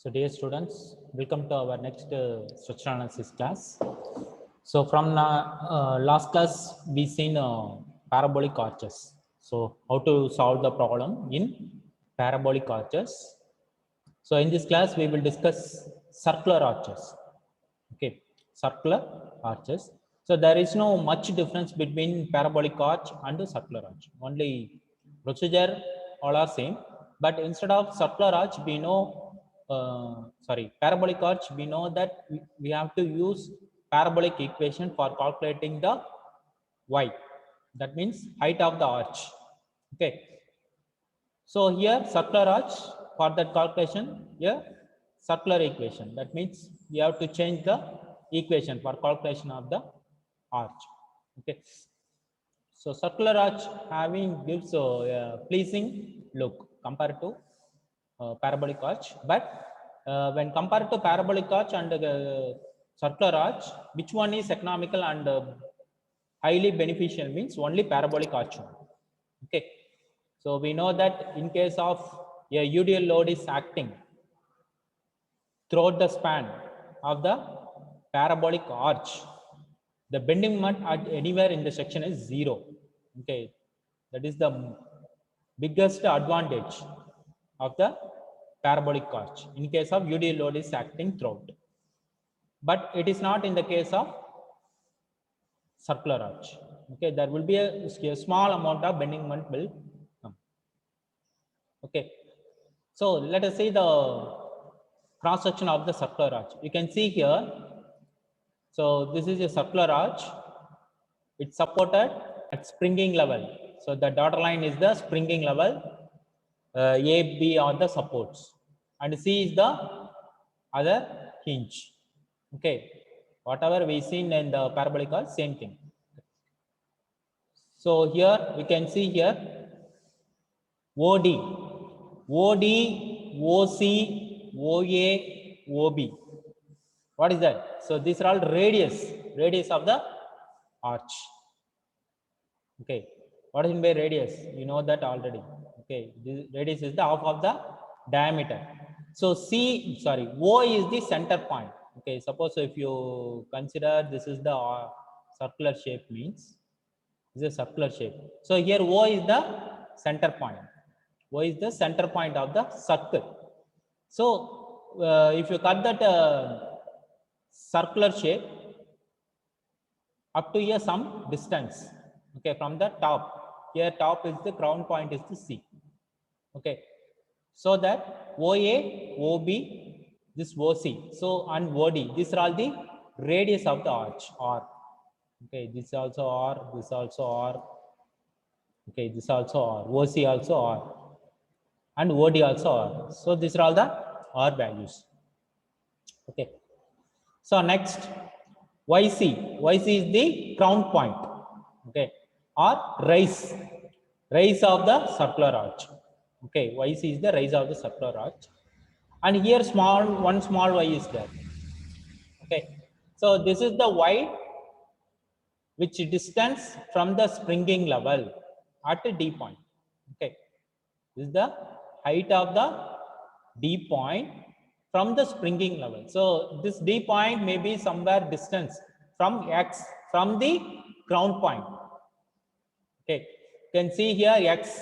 So dear students, welcome to our next structural analysis class. So from last class, we seen parabolic arches. So how to solve the problem in parabolic arches. So in this class, we will discuss circular arches. Okay, circular arches. So there is no much difference between parabolic arch and the circular arch. Only procedure all are same, but instead of circular arch, we know parabolic arch. We know that we have to use parabolic equation for calculating the y. That means height of the arch. Okay. So here circular arch, for that calculation, here circular equation. That means we have to change the equation for calculation of the arch. Okay. So circular arch having gives a pleasing look compared to parabolic arch, but when compared to parabolic arch and circular arch, which one is economical and highly beneficial means only parabolic arch. Okay. So we know that in case of a UDL load is acting throughout the span of the parabolic arch, the bending moment at anywhere in the section is 0. Okay, that is the biggest advantage of the parabolic arch in case of UDL load is acting throughout. But it is not in the case of circular arch. Okay, there will be a small amount of bending moment will come. Okay, so let us see the cross section of the circular arch. You can see here. So this is a circular arch. It's supported at springing level. So the dotted line is the springing level. A, B are the supports, and C is the other hinge. Okay, whatever we seen in the parabolic arch, same thing. So here we can see here OD, OC, OA, OB. What is that? So these are all radius of the arch. Okay, what is meant by radius? You know that already. Okay, this radius is the half of the diameter. So O is the center point. Okay, suppose if you consider this is the circular shape means this is a circular shape. So here O is the center point. O is the center point of the circle. So if you cut that circular shape up to here some distance, okay, from the top, here top is the crown point is the C. Okay, so that OA, OB, this OC, so and OD, these are all the radius of the arch R. Okay, this also R, this also R. Okay, this also R, OC also R, and OD also R. So these are all the R values. Okay, so next YC is the crown point. Okay, or rise of the circular arch. Okay, YC is the rise of the circular arch, and here one small y is there. Okay, so this is the y which distance from the springing level at a D point. Okay, this is the height of the D point from the springing level. So this D point may be somewhere distance from X, from the ground point. Okay, you can see here X,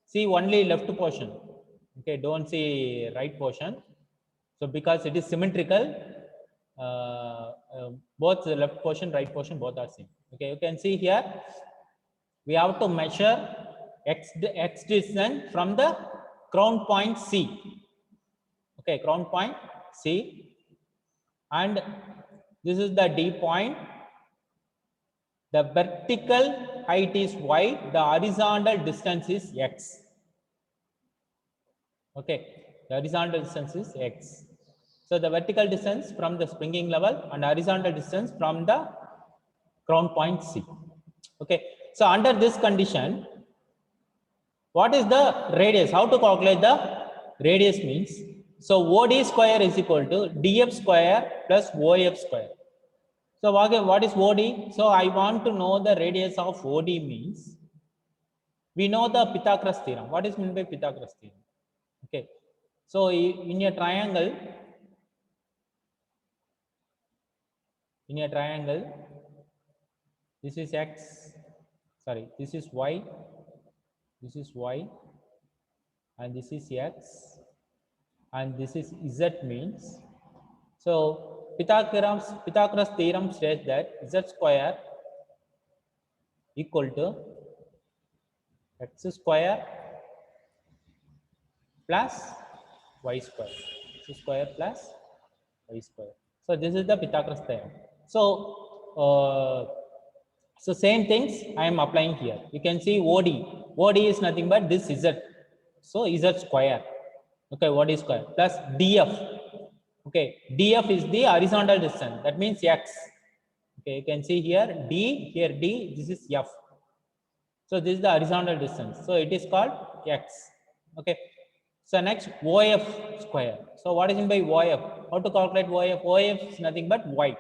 see only left portion. Okay, don't see right portion. So because it is symmetrical, both the left portion, right portion, both are same. Okay, you can see here we have to measure X distance from the crown point C. Okay, crown point C, and this is the D point. The vertical height is Y, the horizontal distance is X. Okay, the horizontal distance is X. So the vertical distance from the springing level and horizontal distance from the crown point C. Okay, so under this condition, what is the radius? How to calculate the radius means? So OD square is equal to DF square plus OF square. So what is OD? So I want to know the radius of OD means, we know the Pythagoras theorem. What is meant by Pythagoras theorem? Okay, So in a triangle, this is x, sorry, this is y, and this is x, and this is z means. So Pythagoras theorem states that z square equal to x square plus y square. X square plus y square. So this is the Pythagoras theorem. So same things I am applying here. You can see OD. OD is nothing but this Z. So Z square. Okay, what is square? Plus DF. Okay, DF is the horizontal distance. That means X. Okay, you can see here D, here D, this is F. So this is the horizontal distance. So it is called X. Okay. So next OF square. So what is meant by OF? How to calculate OF? OF is nothing but Y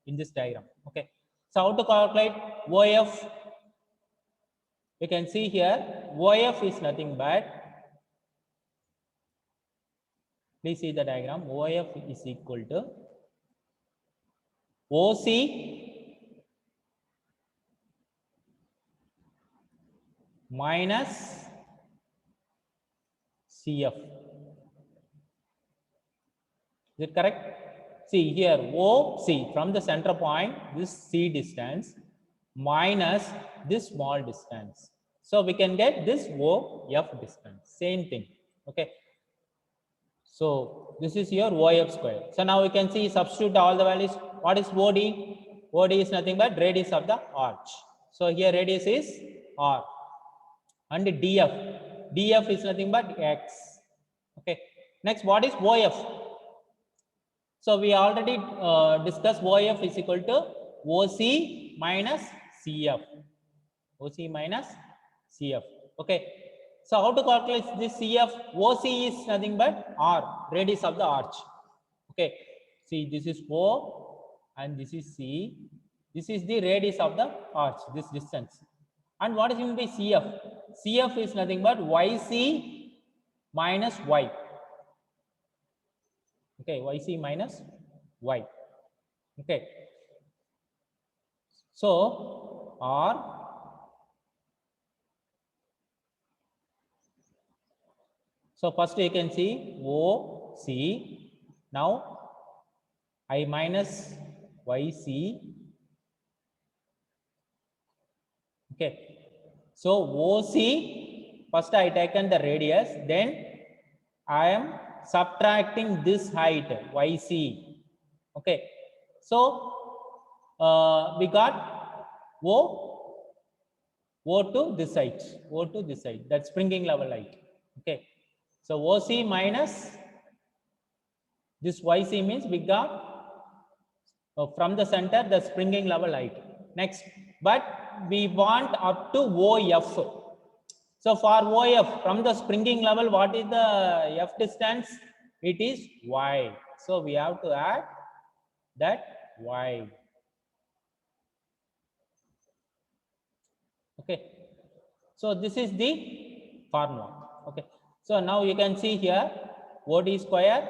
in this diagram. Okay. So how to calculate OF? You can see here OF is nothing but, please see the diagram. OF is equal to OC minus CF. Is it correct? See here, OC from the center point, this C distance minus this small distance. So we can get this OF distance. Same thing. Okay. So this is your OF square. So now we can see substitute all the values. What is OD? OD is nothing but radius of the arch. So here radius is R. And DF. DF is nothing but X. Okay. Next, what is OF? So we already discussed OF is equal to OC minus CF. OC minus CF. Okay. So how to calculate this CF? OC is nothing but R, radius of the arch. Okay. See, this is O and this is C. This is the radius of the arch, this distance. And what is meant by CF? CF is nothing but YC minus Y. Okay, YC minus Y. Okay. So R so first you can see OC. Now I minus YC. Okay. So OC, first I taken the radius, then I am subtracting this height YC. Okay. So we got O to this side, that's springing level height. Okay. So OC minus this YC means we got from the center the springing level height. Next, but we want up to OF. So for OF from the springing level, what is the F distance? It is Y. So we have to add that Y. Okay. So this is the formula. Okay. So now you can see here OD square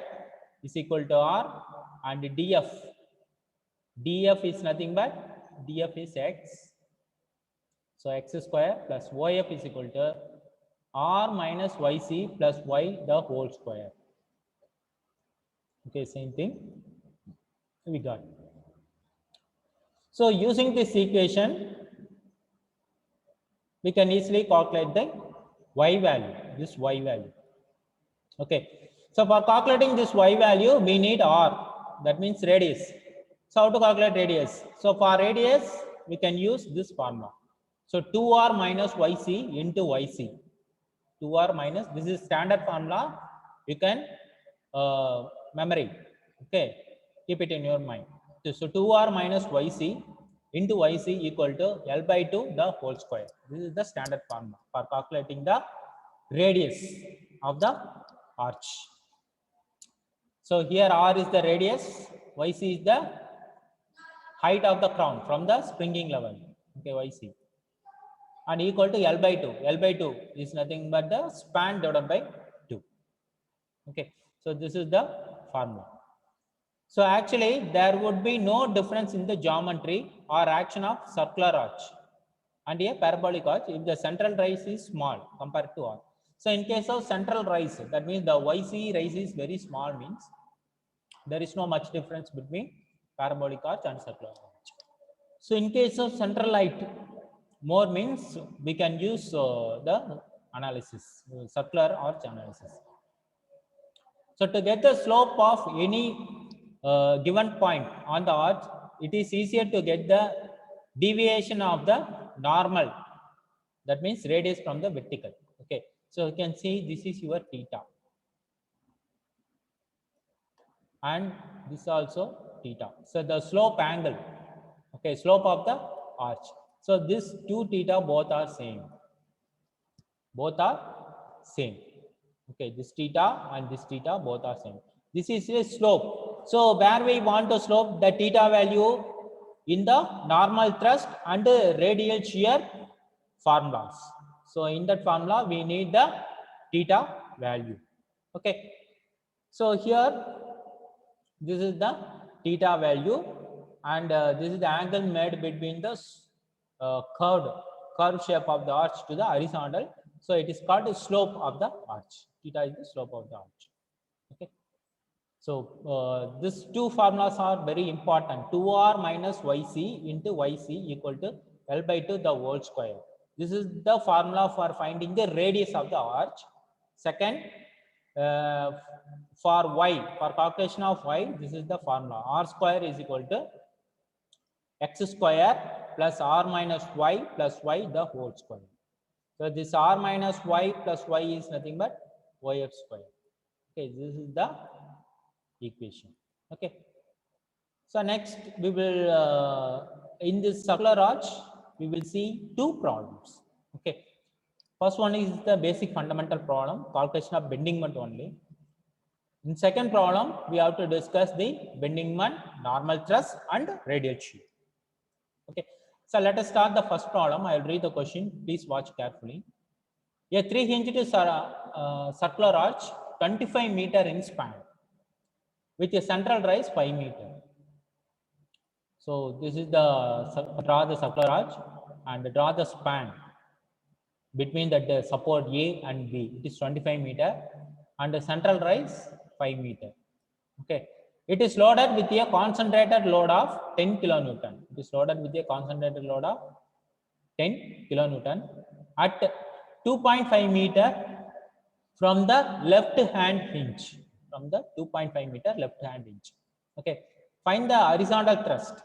is equal to R and DF. DF is nothing but DF is X. So X square plus OF is equal to R minus YC plus Y the whole square. Okay, same thing we got. So using this equation, we can easily calculate the Y value, this Y value. Okay, so for calculating this Y value, we need R, that means radius. So how to calculate radius? So for radius, we can use this formula. So 2R minus YC into YC. 2R minus, this is standard formula. You can memory. Okay, keep it in your mind. So 2R minus YC into YC equal to L by 2 the whole square. This is the standard formula for calculating the radius of the arch. So here R is the radius, YC is the height of the crown from the springing level. Okay, YC. And equal to L by 2. L by 2 is nothing but the span divided by 2. Okay, so this is the formula. So actually there would be no difference in the geometry or action of circular arch and a parabolic arch if the central rise is small compared to arch. So in case of central rise, that means the YC rise is very small, means there is no much difference between parabolic arch and circular arch. So in case of central height, more means we can use the analysis, circular arch analysis. So to get the slope of any given point on the arch, it is easier to get the deviation of the normal, that means radius from the vertical. Okay, so you can see this is your theta, and this also theta. So the slope angle, okay, slope of the arch. So this two theta both are same. Both are same. Okay, this theta and this theta both are same. This is a slope. So where we want to slope the theta value in the normal thrust and radial shear formulas. So in that formula we need the theta value. Okay. So here this is the theta value, and this is the angle made between the curved shape of the arch to the horizontal. So it is called the slope of the arch. Theta is the slope of the arch. Okay. So these two formulas are very important. 2r minus yc into yc equal to L by 2 the whole square. This is the formula for finding the radius of the arch. Second, for y, for calculation of y, this is the formula. R square is equal to x square plus r minus y plus y the whole square. So this r minus y plus y is nothing but yf square. Okay, this is the equation. Okay. So next we will in this circular arch we will see two problems. Okay. First one is the basic fundamental problem, calculation of bending moment only. In second problem, we have to discuss the bending moment, normal thrust and radial shear. Okay. So let us start the first problem. I will read the question. Please watch carefully. A 3-hinged circular arch, 25 meter in span, with a central rise 5 meter. So this is the draw the circular arch and draw the span between the support A and B. It is 25 meter and the central rise 5 meter. Okay. It is loaded with a concentrated load of 10 kilonewton. It is loaded with a concentrated load of 10 kilonewton at 2.5 meter from the left hand hinge. From the 2.5 meter left hand hinge. Okay. Find the horizontal thrust.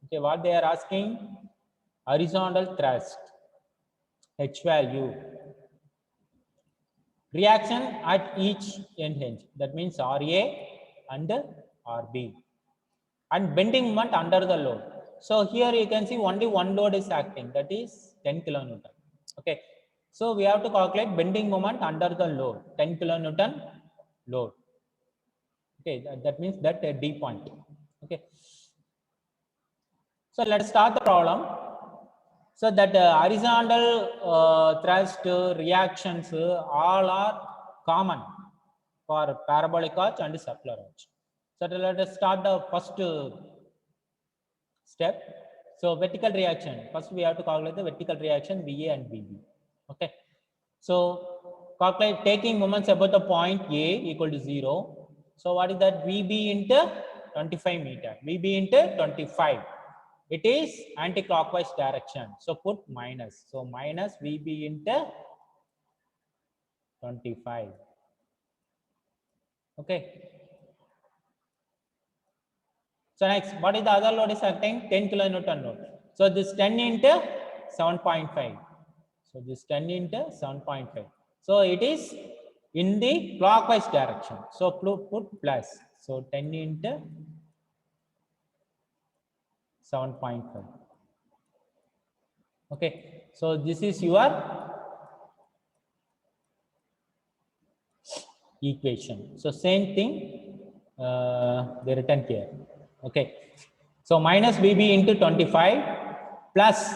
Okay. What they are asking? Horizontal thrust. H value. Reaction at each end hinge. That means RA and RB. And bending moment under the load. So here you can see only one load is acting, that is 10 kilonewton. Okay. So we have to calculate bending moment under the load, 10 kilonewton load. Okay, that means that D point. Okay. So let's start the problem. So that horizontal thrust reactions all are common for parabolic arch and circular arch. So let us start the first step. So vertical reaction. First we have to calculate the vertical reaction VA and VB. Okay. So calculate taking moments about the point A equal to 0. So what is that? VB into 25 meter. VB into 25. It is anti-clockwise direction. So put minus. So minus VB into 25. Okay. So next, what is the other load is acting? 10 kilonewton load. So this 10 into 7.5. So this 10 into 7.5. So it is in the clockwise direction. So put plus. So 10 into 7.5. Okay. So this is your equation. So same thing they written here. Okay. So minus VB into 25 plus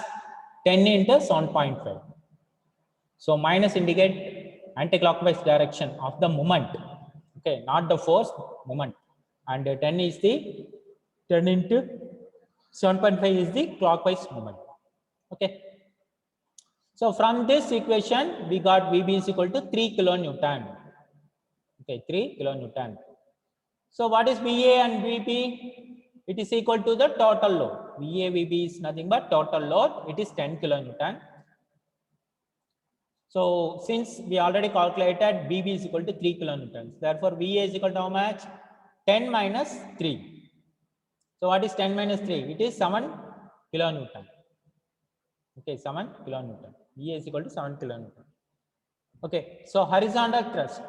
10 into 7.5. So minus indicate anti-clockwise direction of the moment. Okay, not the force, moment. And 10 is the 10 into 7.5 is the clockwise moment. Okay. So from this equation, we got VB is equal to 3 kilonewton. Okay, 3 kilonewton. So what is VA and VB? It is equal to the total load. VA, VB is nothing but total load. It is 10 kilonewton. So since we already calculated VB is equal to 3 kilonewtons, therefore VA is equal to how much? 10 minus 3. So what is 10 minus 3? It is 7 kilonewton. Okay, 7 kilonewton. VA is equal to 7 kilonewton. Okay, so horizontal thrust.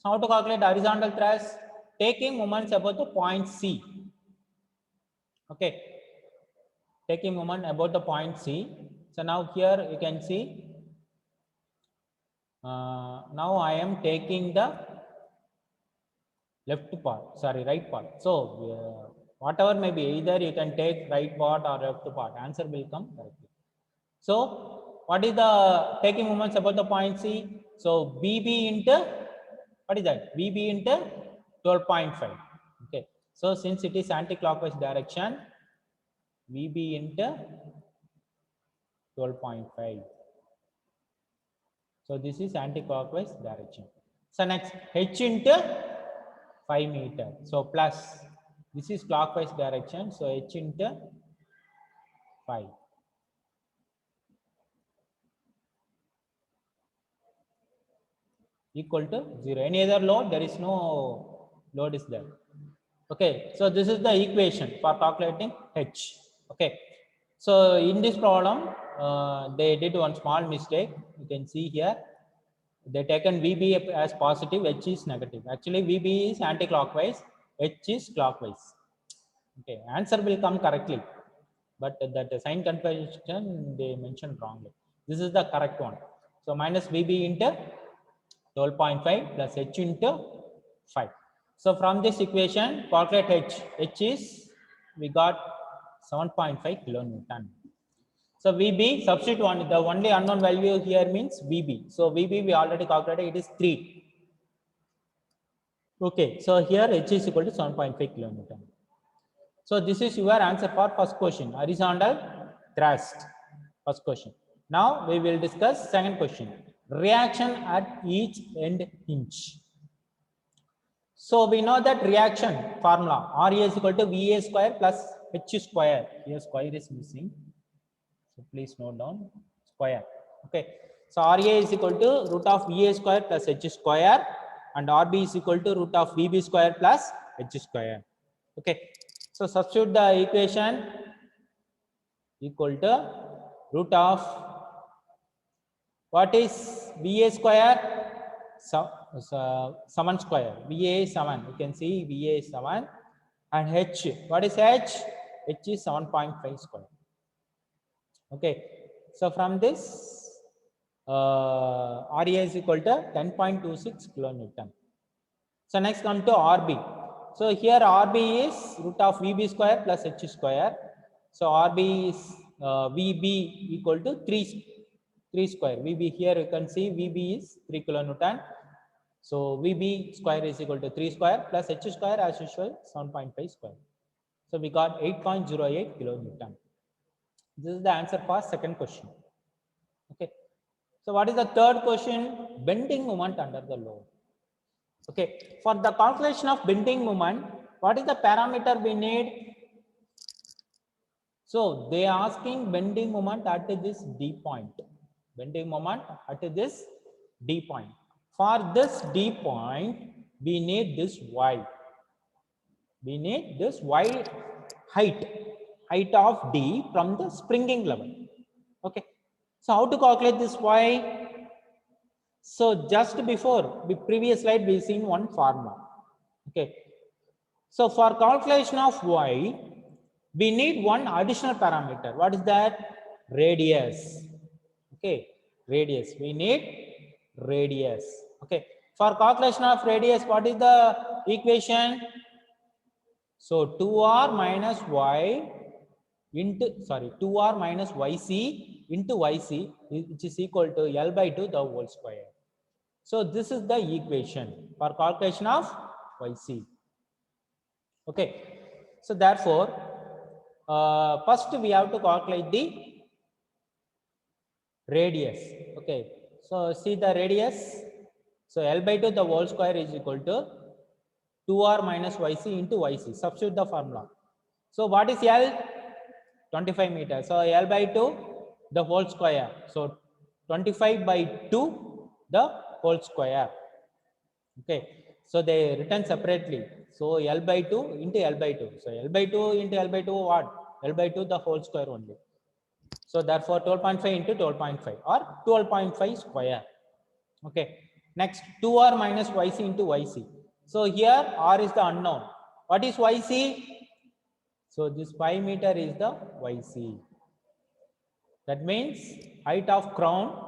So how to calculate horizontal thrust? Taking moments about the point C. Okay, taking moment about the point C. So now here you can see. Now I am taking the right part. So whatever may be, either you can take right part or left part. Answer will come correctly. So what is the taking moments about the point C? So VB into, what is that? VB into 12.5. Okay. So since it is anti-clockwise direction, VB into 12.5. So this is anti-clockwise direction. So next, H into 5 meter. So plus, this is clockwise direction. So H into 5. Equal to 0. Any other load? There is no load is there. Okay. So this is the equation for calculating H. Okay. So in this problem, they did one small mistake. You can see here. They taken VB as positive, H is negative. Actually, VB is anti-clockwise, H is clockwise. Okay, answer will come correctly, but that sign convention they mentioned wrongly. This is the correct one. So minus VB into 12.5 plus H into 5. So from this equation, calculate H. H is, we got 7.5 kilonewton. So VB, substitute one, the only unknown value here means VB. So VB we already calculated, it is 3. Okay, so here H is equal to 7.5 kilonewton. So this is your answer for first question, horizontal thrust, first question. Now we will discuss second question, reaction at each end hinge. So we know that reaction formula, RA is equal to VA square plus H square. Here square is missing. So please note down square. Okay. So RA is equal to root of VA square plus H square, and RB is equal to root of VB square plus H square. Okay. So substitute the equation equal to root of, what is VA square? 7 square. VA is 7. You can see VA is 7. And H, what is H? H is 7.5 square. Okay. So from this, RA is equal to 10.26 kilonewton. So next come to RB. So here RB is root of VB square plus H square. So RB is VB equal to 3 square. VB here you can see VB is 3 kilonewton. So VB square is equal to 3 square plus H square as usual 7.5 square. So we got 8.08 kilonewton. This is the answer for second question. Okay. So what is the third question? Bending moment under the load. Okay. For the calculation of bending moment, what is the parameter we need? So they are asking bending moment at this D point. Bending moment at this D point. For this D point, we need this Y. We need this Y height of D from the springing level. Okay. So how to calculate this Y? So just before the previous slide, we seen one formula. Okay. So for calculation of Y, we need one additional parameter. What is that? Radius. Okay. Radius. We need radius. Okay. For calculation of radius, what is the equation? So 2r minus y into, 2r minus yc into yc, which is equal to L by 2 the whole square. So this is the equation for calculation of YC. Okay. So therefore, first we have to calculate the radius. Okay. So see the radius. So L by 2 the whole square is equal to 2R minus YC into YC. Substitute the formula. So what is L? 25 meters. So L by 2 the whole square. So 25 by 2 the whole square. Okay. So they written separately. So L by 2 into L by 2. So L by 2 into L by 2 what? L by 2 the whole square only. So therefore 12.5 into 12.5 or 12.5 square. Okay. Next 2R minus YC into YC. So here R is the unknown. What is YC? So this 5 meter is the YC. That means height of crown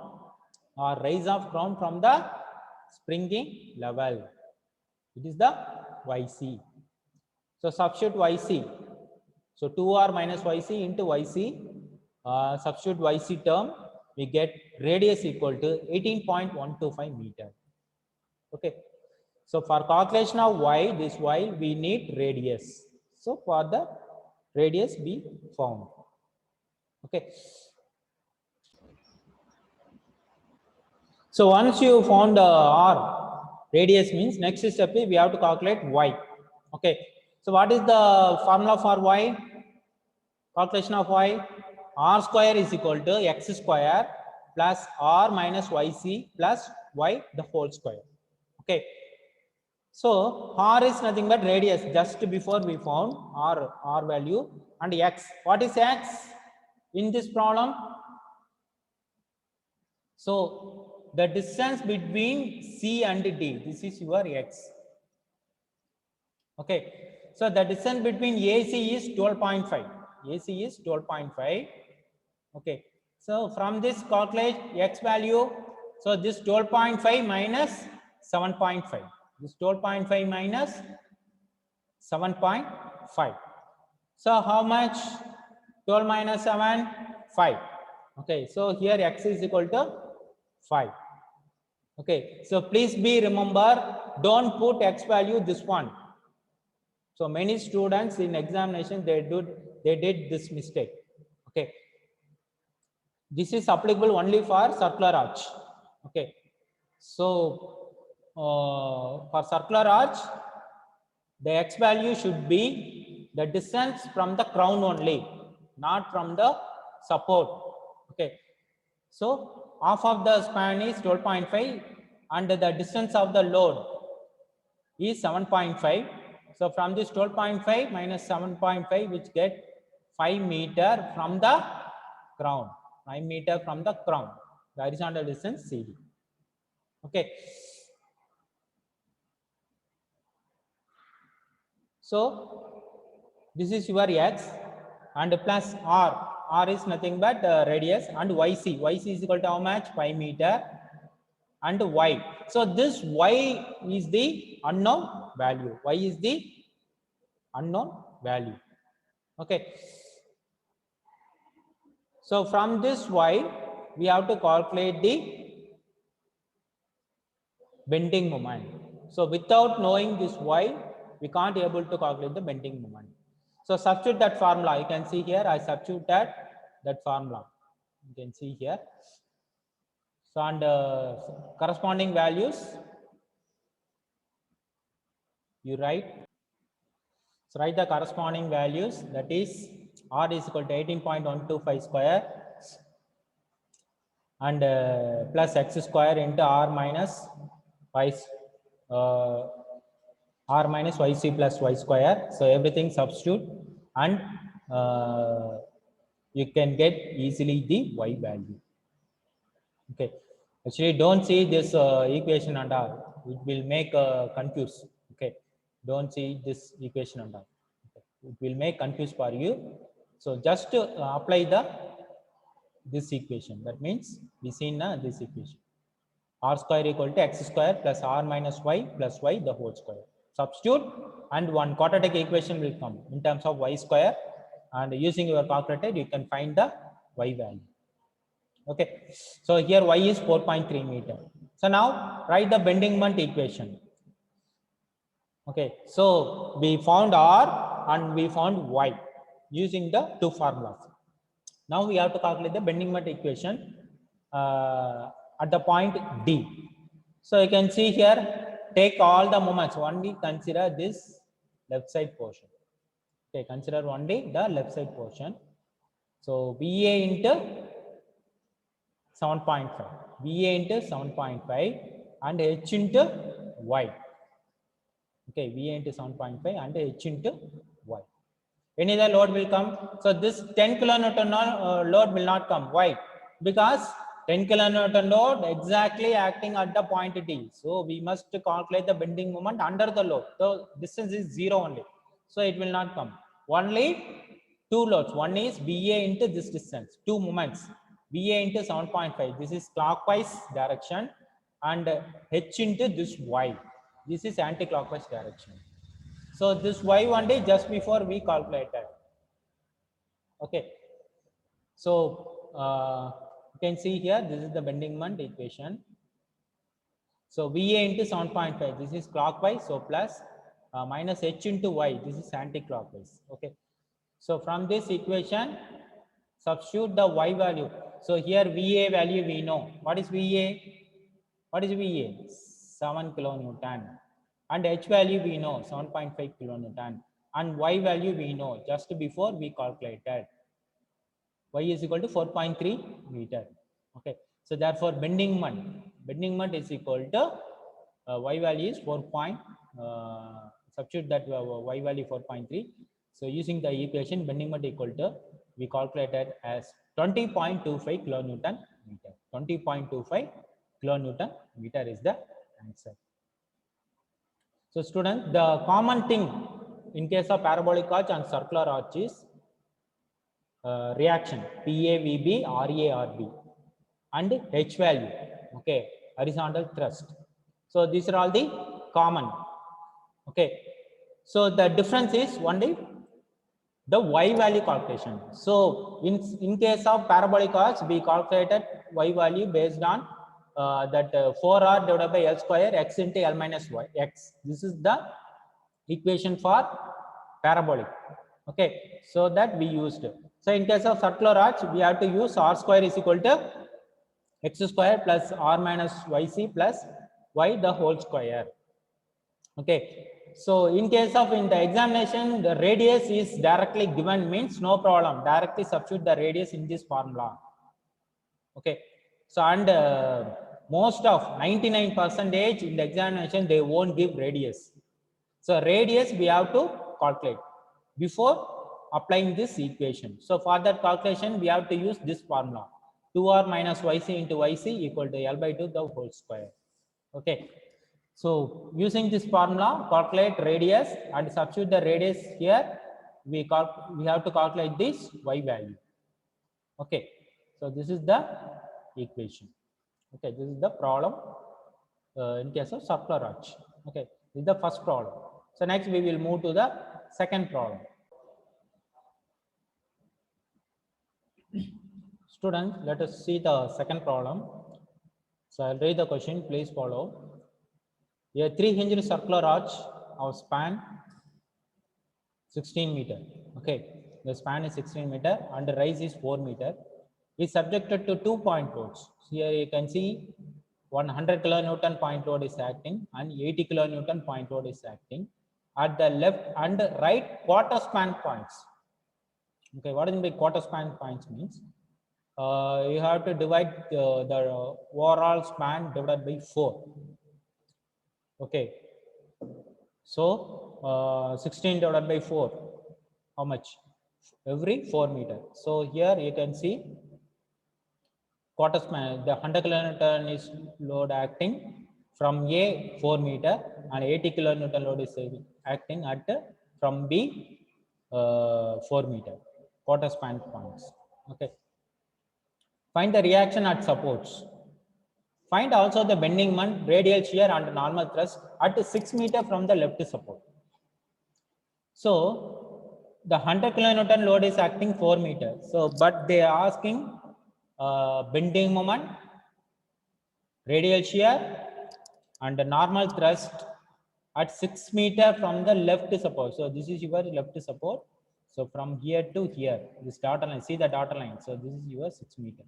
or rise of crown from the springing level. It is the YC. So substitute YC. So 2R minus YC into YC. Substitute YC term, we get radius equal to 18.125 meter. Okay. So for calculation of Y, this Y, we need radius. So for the radius be found. Okay. So once you found R, radius means next step we have to calculate Y. Okay. So what is the formula for Y? Calculation of Y, R square is equal to X square plus R minus YC plus Y the whole square. Okay. So R is nothing but radius. Just before we found R value, and X. What is X in this problem? So the distance between C and D, this is your X. Okay. So the distance between AC is 12.5. AC is 12.5. Okay. So from this calculate X value. So this 12.5 minus 7.5. This 12.5 minus 7.5. So how much? 12 minus 7, 5. Okay. So here X is equal to 5. Okay. So please be remember, don't put X value this one. So many students in examination they did this mistake. Okay. This is applicable only for circular arch. Okay. So for circular arch, the X value should be the distance from the crown only, not from the support. Okay. So half of the span is 12.5 and the distance of the load is 7.5. So from this 12.5 minus 7.5, which get 5 meter from the crown. 5 meter from the crown. The horizontal distance CD. Okay. So this is your X and plus R. R is nothing but radius and YC. YC is equal to how much? 5 meter and Y. So this Y is the unknown value. Y is the unknown value. Okay. So from this Y, we have to calculate the bending moment. So without knowing this Y, we can't able to calculate the bending moment. So substitute that formula. You can see here, I substitute that formula. You can see here. So and corresponding values, you write. So write the corresponding values. That is R is equal to 18.125 square and plus X square into R minus Y. R minus YC plus Y square. So everything substitute and you can get easily the Y value. Okay. Actually, don't see this equation and all. It will make confuse. Okay. Don't see this equation and all. Okay. It will make confuse for you. So just apply this equation. That means we see this equation. R square equal to X square plus R minus Y plus Y the whole square. Substitute and one quadratic equation will come in terms of Y square, and using your calculator you can find the Y value. Okay. So here Y is 4.3 meter. So now write the bending moment equation. Okay, so we found R and we found Y using the two formulas. Now we have to calculate the bending moment equation at the point D. So you can see here, take all the moments, only consider this left side portion. Okay, consider only the left side portion. So VA into 7.5, VA into 7.5 and H into Y. Okay, VA into 7.5 and H into Y. Any other load will come. So this 10 kilonewton load will not come. Why? Because 10 kilonewton load exactly acting at the point D. So we must calculate the bending moment under the load. The distance is 0 only. So it will not come. Only two loads. One is VA into this distance, two moments. VA into 7.5. This is clockwise direction and H into this Y. This is anti-clockwise direction. So this Y one day just before we calculated. Okay. So you can see here, this is the bending moment equation. So VA into 7.5, this is clockwise, so plus minus H into Y, this is anti-clockwise. Okay. So from this equation, substitute the Y value. So here VA value we know. What is VA? What is VA? 7 kilonewton. And H value we know, 7.5 kilonewton. And Y value we know, just before we calculated. Y is equal to 4.3 meter. Okay. So therefore, bending moment is equal to Y value is 4. Substitute that Y value 4.3. So using the equation, bending moment equal to, we calculated as 20.25 kilonewton meter. 20.25 kilonewton meter is the answer. So students, the common thing in case of parabolic arch and circular arch is reaction PAVB, RARB and H value. Okay, horizontal thrust. So these are all the common. Okay, so the difference is only the Y value calculation. So in case of parabolic arch, we calculated Y value based on that 4R divided by L square x into L minus Y x. This is the equation for parabolic. Okay, so that we used. So in case of circular arch, we have to use R square is equal to x square plus R minus YC plus Y the whole square. Okay, so in case of in the examination, the radius is directly given, means no problem, directly substitute the radius in this formula. Okay, so and most of 99% in the examination they won't give radius. So radius we have to calculate before applying this equation. So for that calculation we have to use this formula, 2R minus YC into YC equal to L by 2 the whole square. Okay, so using this formula, calculate radius and substitute the radius here. We have to calculate this Y value. Okay, so this is the equation. Okay, this is the problem in case of circular arch. Okay, this is the first problem. So next we will move to the second problem. Students, let us see the second problem. So I'll read the question, please follow. A 3-hinged circular arch of span 16 meter. Okay, the span is 16 meter and the rise is 4 meter. Is subjected to 2 point loads. Here you can see 100 kilonewton point load is acting and 80 kilonewton point load is acting at the left and right quarter span points. Okay, what is the quarter span points means? You have to divide the overall span divided by 4. Okay, so 16 divided by 4, how much? Every 4 meter. So here you can see quarter span, the 100 kilonewton is load acting from A 4 meter and 80 kilonewton load is acting at from B 4 meter, quarter span points. Okay, find the reaction at supports. Find also the bending moment, radial shear and normal thrust at 6 meter from the left support. So the 100 kilonewton load is acting 4 meters. So but they are asking bending moment radial shear and the normal thrust at 6 meter from the left support. So this is your left support. So from here to here, this dotted line, see the dotted line. So this is your 6 meter.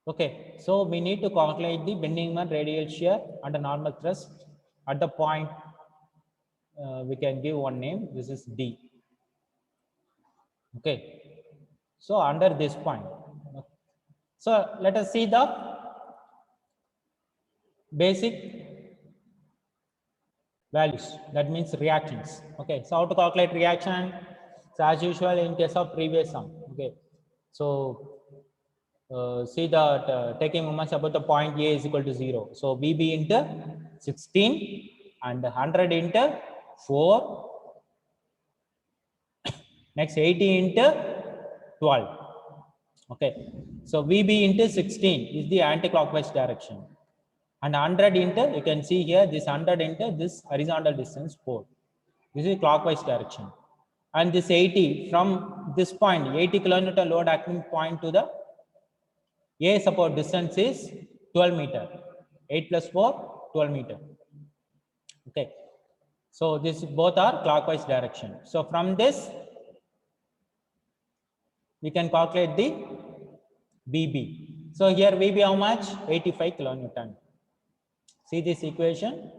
Okay, so we need to calculate the bending moment, radial shear and the normal thrust at the point. We can give one name. This is D. Okay, so under this point. So let us see the basic values, that means reactions. Okay, so how to calculate reaction? So as usual in case of previous sum. Okay, so see that taking moments about the point A is equal to 0. So VB into 16 and 100 into 4. Next 80 into 12. Okay, so VB into 16 is the anti-clockwise direction. And 100 into, you can see here, this 100 into this horizontal distance 4. This is clockwise direction. And this 80 from this point, 80 kilonewton load acting point to the A support distance is 12 meter. 8 plus 4, 12 meter. Okay. So this both are clockwise direction. So from this, we can calculate the VB. So here VB how much? 85 kilonewton. See this equation.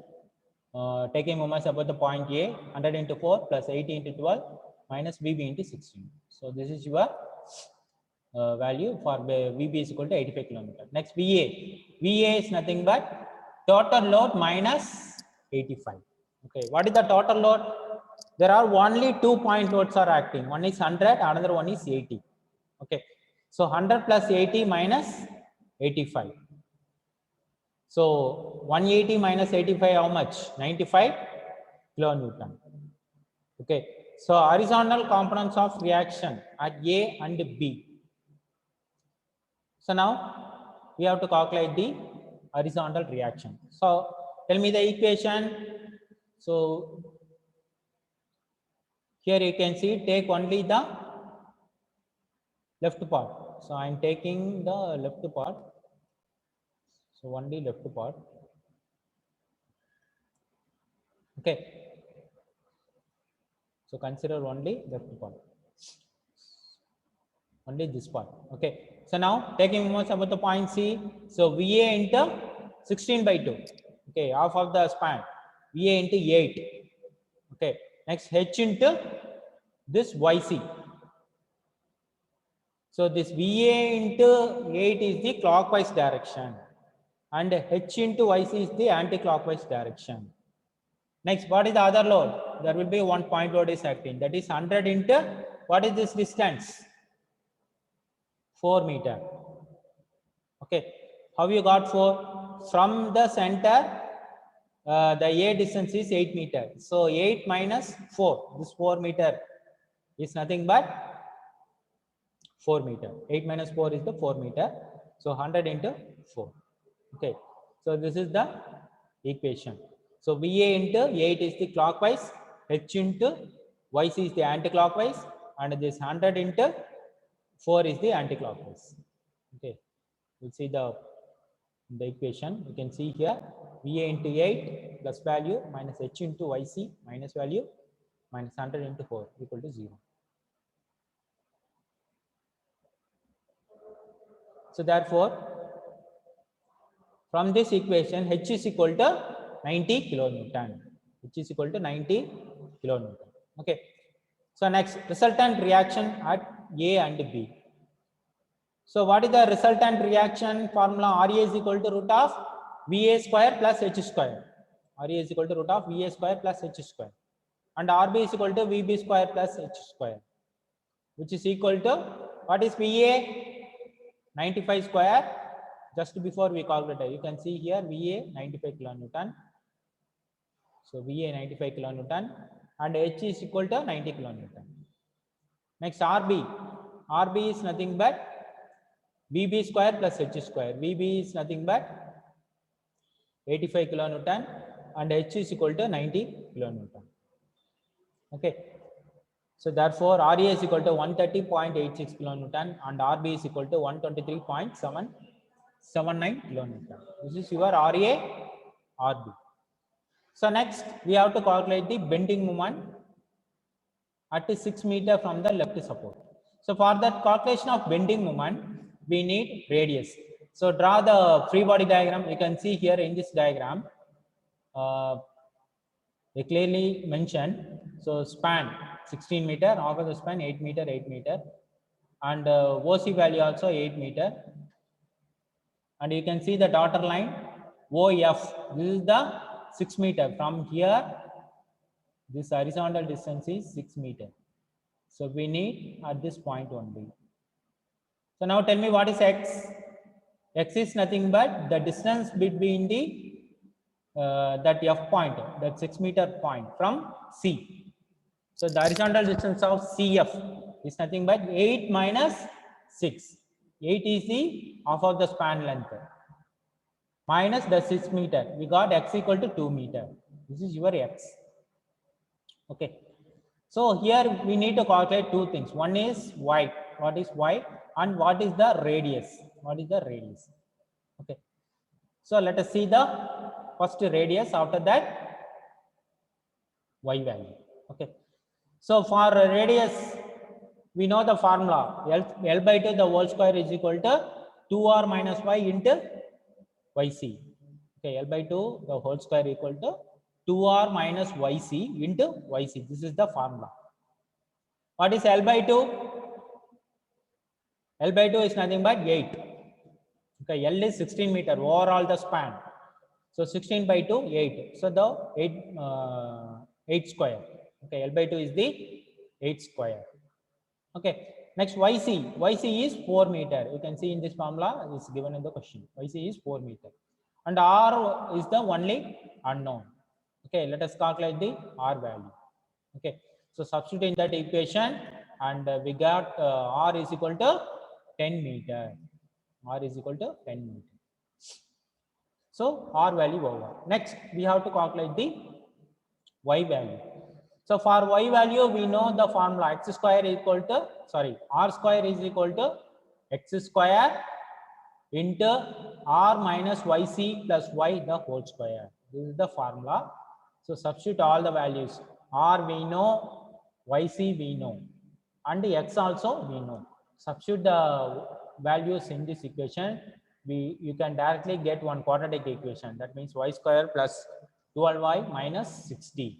Taking moments about the point A, 100 into 4 plus 80 into 12 minus VB into 16. So this is your value for VB is equal to 85 kilometer. Next VA. VA is nothing but total load minus 85. Okay, what is the total load? There are only 2 point loads are acting. One is 100, another one is 80. Okay, so 100 plus 80 minus 85. So 180 minus 85 how much? 95 kilonewton. Okay, so horizontal components of reaction at A and B. So now we have to calculate the horizontal reaction. So tell me the equation. So here you can see take only the left part. So I am taking the left part. So only left part. Okay. So consider only left part. Only this part. Okay. So now taking moments about the point C. So VA into 16 by 2. Okay. Half of the span. VA into 8. Okay. Next H into this YC. So this VA into 8 is the clockwise direction. And H into YC is the anti-clockwise direction. Next, what is the other load? There will be 1 point load is acting. That is 100 into, what is this distance? 4 meter. Okay. How you got 4? From the center, the A distance is 8 meter. So 8 minus 4. This 4 meter is nothing but 4 meter. 8 minus 4 is the 4 meter. So 100 into 4. Okay. So this is the equation. So VA into 8 is the clockwise, H into YC is the anti-clockwise, and this 100 into 4 is the anti-clockwise. Okay. We'll see the equation. You can see here VA into 8 plus value minus H into YC minus value minus 100 into 4 equal to 0. So therefore, from this equation, H is equal to 90 kilonewton. H is equal to 90 kilonewton. Okay. So next, resultant reaction at A and B. So what is the resultant reaction formula? RA is equal to root of VA square plus H square. RA is equal to root of VA square plus H square. And RB is equal to VB square plus H square. Which is equal to, what is VA? 95 square. Just before we calculate, you can see here VA 95 kilonewton. So VA 95 kilonewton and H is equal to 90 kilonewton. Next RB. RB is nothing but VB square plus H square. VB is nothing but 85 kilonewton and H is equal to 90 kilonewton. Okay. So therefore RA is equal to 130.86 kilonewton and RB is equal to 123.7 79 kilometer. This is your RA, RB. So next we have to calculate the bending moment at 6 meter from the left support. So for that calculation of bending moment, we need radius. So draw the free body diagram. You can see here in this diagram, they clearly mentioned. So span 16 meter, half of the span 8 meter, 8 meter, and OC value also 8 meter. And you can see the dotted line OF. This is the 6 meter from here. This horizontal distance is 6 meter. So we need at this point only. So now tell me what is X? X is nothing but the distance between the that F point, that 6 meter point from C. So the horizontal distance of CF is nothing but 8 minus 6. 8 is the half of the span length minus the 6 meter. We got X equal to 2 meter. This is your X. Okay. So here we need to calculate two things. One is Y. What is Y? And what is the radius? What is the radius? Okay. So let us see the first radius. After that, Y value. Okay. So for radius, we know the formula. L by 2 the whole square is equal to 2r minus y into yc. Okay. L by 2 the whole square equal to 2r minus yc into yc. This is the formula. What is L by 2? L by 2 is nothing but 8. Okay, L is 16 meter overall the span. So 16 by 2, 8. So the 8 square. Okay, L by 2 is the 8 square. Okay, next YC. YC is 4 meter. You can see in this formula is given in the question. YC is 4 meter. And R is the only unknown. Okay, let us calculate the R value. Okay, so substitute in that equation and we got R is equal to 10 meter. R is equal to 10 meter. So R value over. Next, we have to calculate the Y value. So for Y value, we know the formula X square equal to, R square is equal to X square into R minus YC plus Y the whole square. This is the formula. So substitute all the values. R we know, YC we know, and X also we know. Substitute the values in this equation. You can directly get one quadratic equation. That means Y square plus 12Y minus 60.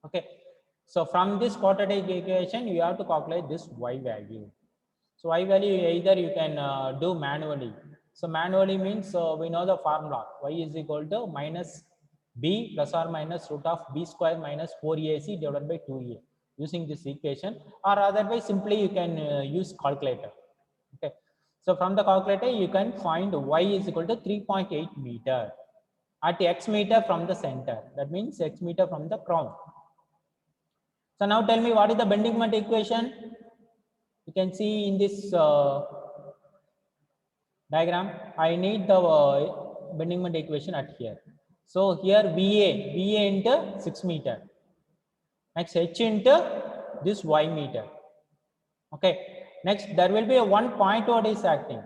Okay. So from this quadratic equation, you have to calculate this Y value. So Y value either you can do manually. So manually means we know the formula. Y is equal to minus B plus or minus root of B square minus 4AC divided by 2A using this equation, or otherwise simply you can use calculator. Okay. So from the calculator you can find Y is equal to 3.8 meter at X meter from the center. That means X meter from the crown. So now tell me what is the bending moment equation? You can see in this diagram. I need the bending moment equation at here. So here VA into 6 meter. Next H into this Y meter. Okay. Next there will be a 1 point what is acting.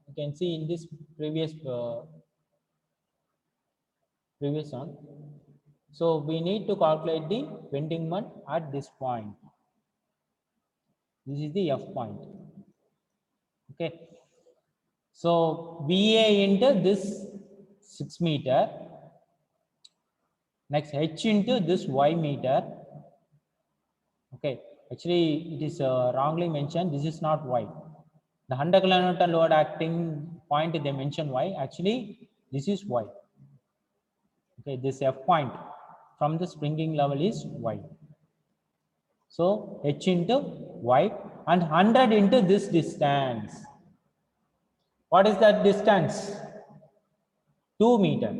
You can see in this previous one. So we need to calculate the bending moment at this point. This is the F point. Okay. So VA into this 6 meter. Next H into this Y meter. Okay. Actually, it is wrongly mentioned. This is not Y. The 100 kilonewton load acting point they mention Y. Actually, this is Y. Okay. This F point from the springing level is Y. So H into Y and 100 into this distance. What is that distance? 2 meter.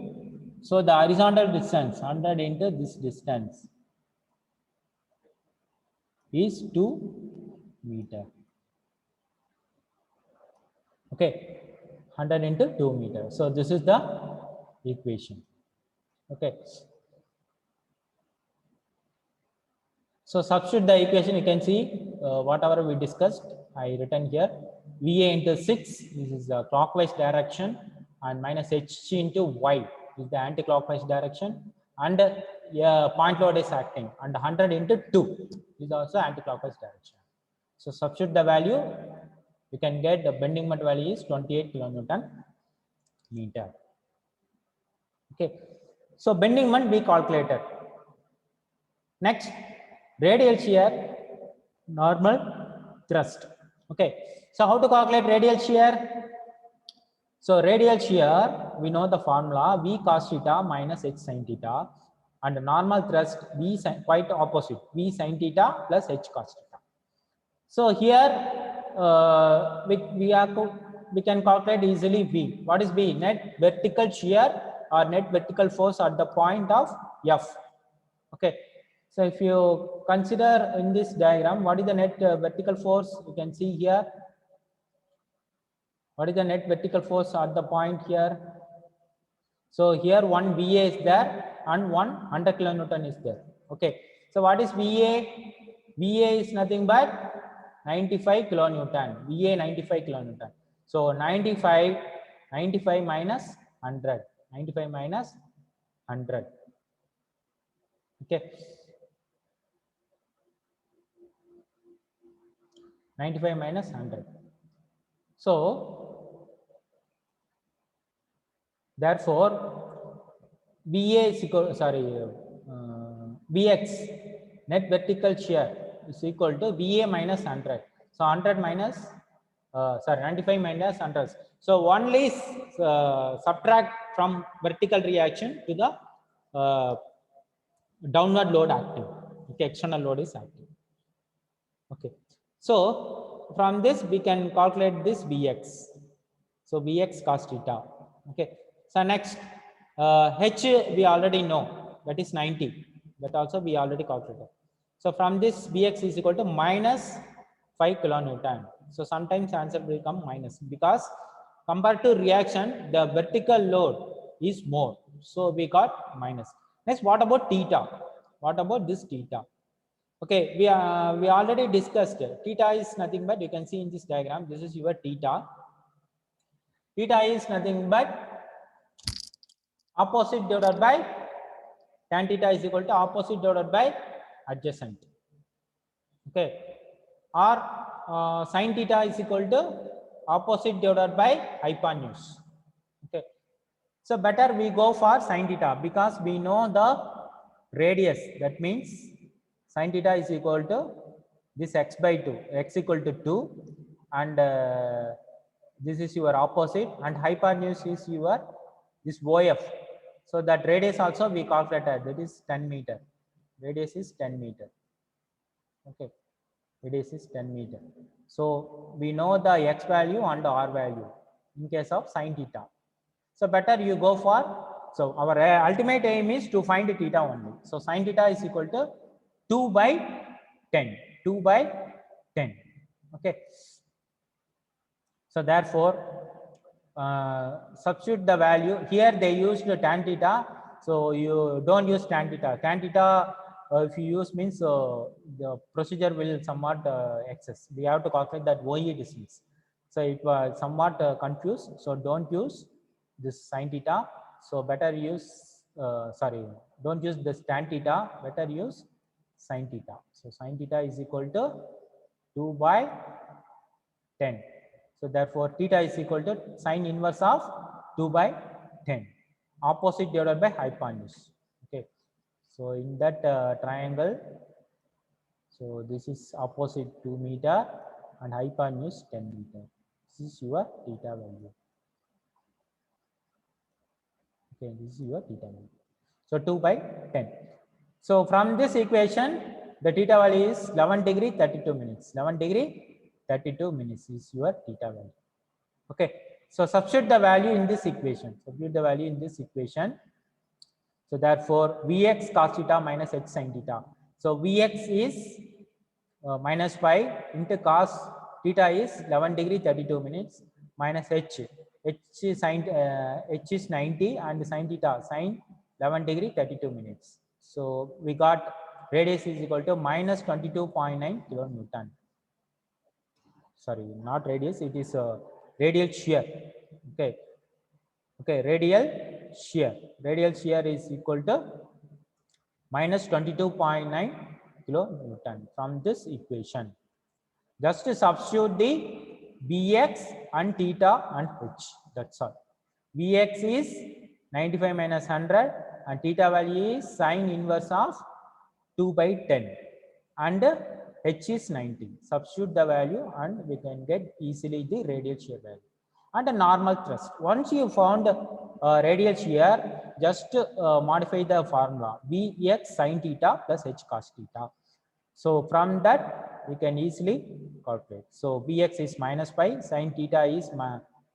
So the horizontal distance 100 into this distance is 2 meter. Okay, 100 into 2 meter. So this is the equation. Okay. So substitute the equation. You can see whatever we discussed I written here VA into 6, this is the clockwise direction, and minus H into Y is the anti-clockwise direction, and point load is acting, and 100 into 2 is also anti-clockwise direction. So substitute the value, you can get the bending moment value is 28 kilonewton meter. Okay, so bending moment we calculated. Next, radial shear, normal thrust. Okay, so how to calculate radial shear? So radial shear, we know the formula V cos theta minus H sin theta, and normal thrust V sin, quite opposite, V sin theta plus H cos theta. So here we can calculate easily V. What is V? Net vertical shear or net vertical force at the point of F. Okay. So if you consider in this diagram, what is the net vertical force? You can see here. What is the net vertical force at the point here? So here one VA is there and 100 kilonewton is there. Okay. So what is VA? VA is nothing but 95 kilonewton. VA 95 kilonewton. So 95 minus 100. 95 minus 100. Okay. 95 minus 100. So therefore VA is equal, Vx net vertical shear is equal to VA minus 100. So 100 minus 95 minus 100. So only subtract from vertical reaction to the downward load acting. Okay, external load is acting. Okay, so from this we can calculate this Vx. So Vx cos theta. Okay, so next H we already know, that is 90. That also we already calculated. So from this Vx is equal to minus 5 kilonewton. So sometimes answer will come minus, because compared to reaction the vertical load is more. So we got minus. Next, what about theta? What about this theta? Okay, we already discussed theta is nothing but, you can see in this diagram, this is your theta. Theta is nothing but opposite divided by tan theta is equal to opposite divided by adjacent. Okay, or sin theta is equal to opposite divided by hypotenuse. Okay, so better we go for sin theta, because we know the radius. That means sin theta is equal to this x by 2, x equal to 2, and this is your opposite, and hypotenuse is your this OF. So that radius also we calculated, that is 10 meter. Radius is 10 meter. Okay, radius is 10 meter. So we know the x value and the r value in case of sin theta. So better you go for, so our ultimate aim is to find theta only. So sin theta is equal to 2 by 10. 2 by 10. Okay. So therefore, substitute the value. Here they used tan theta, so you don't use tan theta. Tan theta, if you use means the procedure will somewhat excess. We have to calculate that OE distance. So it was somewhat confused. So don't use this sin theta. So better use, don't use this tan theta. Better use sin theta. So sin theta is equal to 2 by 10. So therefore theta is equal to sine inverse of 2 by 10, opposite divided by hypotenuse. Okay, so in that triangle, so this is opposite 2 meter and hypotenuse 10 meter. This is your theta value. Okay, this is your theta value. So 2 by 10. So from this equation, the theta value is 11 degree 32 minutes. 11 degree 32 minutes is your theta value. Okay, so substitute the value in this equation. Substitute the value in this equation. So therefore, Vx cos theta minus H sin theta. So Vx is minus 5 into cos theta is 11 degree 32 minutes minus H. H is H is 90 and sin theta sin 11 degree 32 minutes. So we got radius is equal to minus 22.9 kilonewton. sorry, not radius, it is radial shear. Okay, okay, radial shear is equal to minus 22.9 kilonewton from this equation. Just to substitute the Bx and theta and h, that's all. Bx is 95 minus 100 and theta value is sine inverse of 2 by 10 and h is 90. Substitute the value and we can get easily the radial shear value. And a normal thrust. Once you found radial shear, just modify the formula Vx sine theta plus h cos theta. So from that we can easily calculate. So Bx is minus pi, sine theta is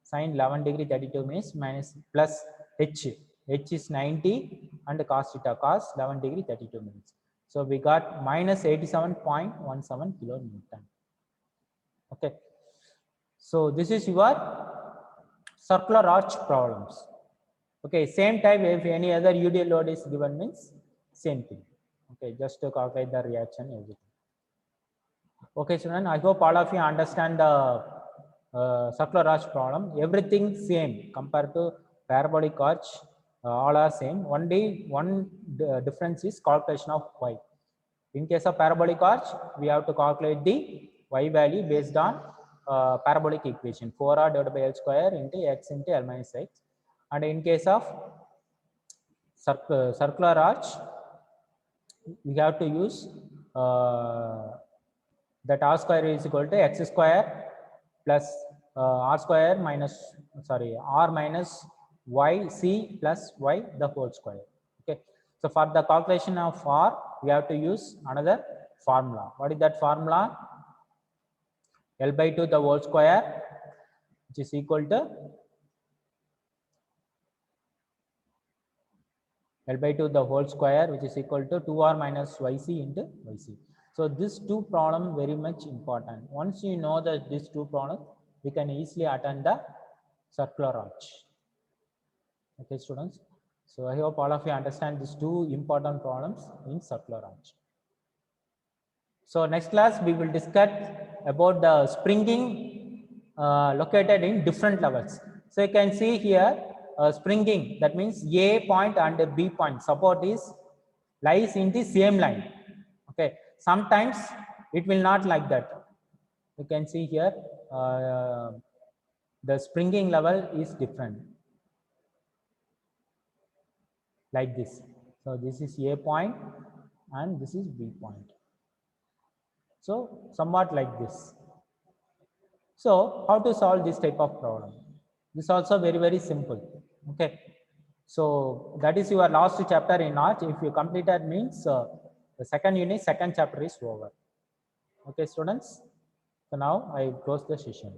sine 11 degree 32 minutes minus plus h. H is 90 and cos theta cos 11 degree 32 minutes. So we got minus 87.17 kilonewton. Okay. So this is your circular arch problems. Okay, same type if any other UDL load is given means same thing. Okay, just to calculate the reaction, everything. Okay, student, I hope all of you understand the circular arch problem. Everything same compared to parabolic arch, all are same. Only one difference is calculation of y. In case of parabolic arch, we have to calculate the y value based on parabolic equation 4r divided by L square into x into L minus x. And in case of circular arch, we have to use that r square is equal to x square plus r square minus, sorry, r minus y c plus y the whole square. Okay. So for the calculation of r, we have to use another formula. What is that formula? L by 2 the whole square, which is equal to L by 2 the whole square, which is equal to 2r minus yc into yc. So these two problems very much important. Once you know that these two problems, we can easily attend the circular arch. Okay, students. So I hope all of you understand these two important problems in circular arch. So next class we will discuss about the springing located in different levels. So you can see here springing, that means A point and B point support is lies in the same line. Okay, sometimes it will not like that. You can see here the springing level is different, like this. So this is A point and this is B point. So somewhat like this. So how to solve this type of problem? This is also very, very simple. Okay. So that is your last chapter in arch. If you complete that means the second unit, second chapter is over. Okay, students. So now I close the session.